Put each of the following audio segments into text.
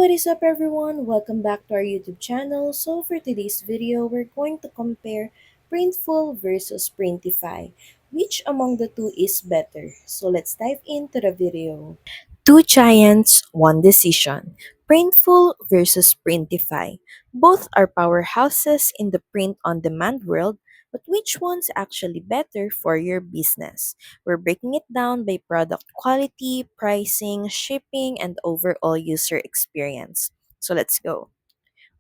what is up everyone? Welcome back to our YouTube channel. So for today's video, we're going to compare Printful versus Printify. Which among the two is better? So let's dive into the video. Two giants, one decision. Printful versus Printify. Both are powerhouses in the print-on-demand world, but which one's actually better for your business? We're breaking it down by product quality, pricing, shipping, and overall user experience. So let's go.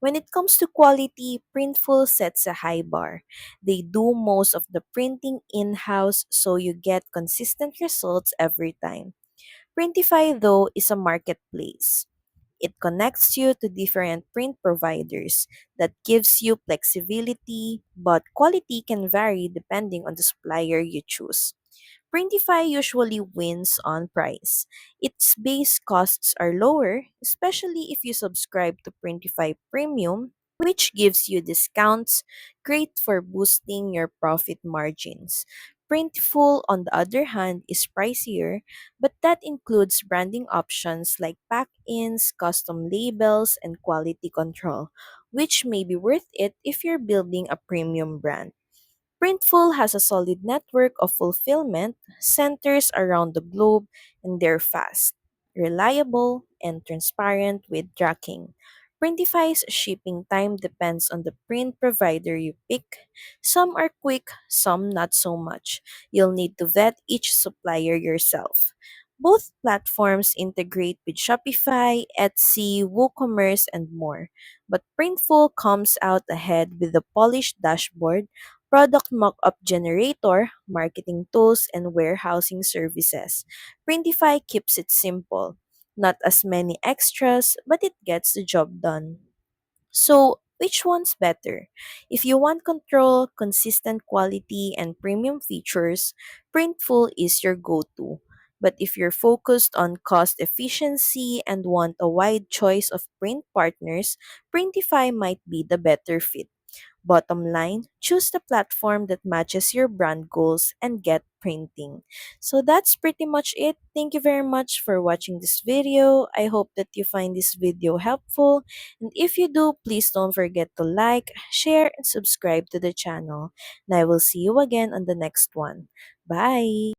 When it comes to quality, Printful sets a high bar. They do most of the printing in-house so you get consistent results every time. Printify, though, is a marketplace. It connects you to different print providers that gives you flexibility, but quality can vary depending on the supplier you choose. Printify usually wins on price. Its base costs are lower, especially if you subscribe to Printify Premium, which gives you discounts, great for boosting your profit margins. Printful, on the other hand, is pricier, but that includes branding options like pack-ins, custom labels, and quality control, which may be worth it if you're building a premium brand. Printful has a solid network of fulfillment centers around the globe, and they're fast, reliable, and transparent with tracking. Printify's shipping time depends on the print provider you pick. Some are quick, some not so much. You'll need to vet each supplier yourself. Both platforms integrate with Shopify, Etsy, WooCommerce, and more. But Printful comes out ahead with a polished dashboard, product mockup generator, marketing tools, and warehousing services. Printify keeps it simple. Not as many extras, but it gets the job done. So, which one's better? If you want control, consistent quality, and premium features, Printful is your go to. But if you're focused on cost efficiency and want a wide choice of print partners, Printify might be the better fit. Bottom line, choose the platform that matches your brand goals and get printing. So that's pretty much it. Thank you very much for watching this video. I hope that you find this video helpful. And if you do, please don't forget to like, share, and subscribe to the channel. And I will see you again on the next one. Bye!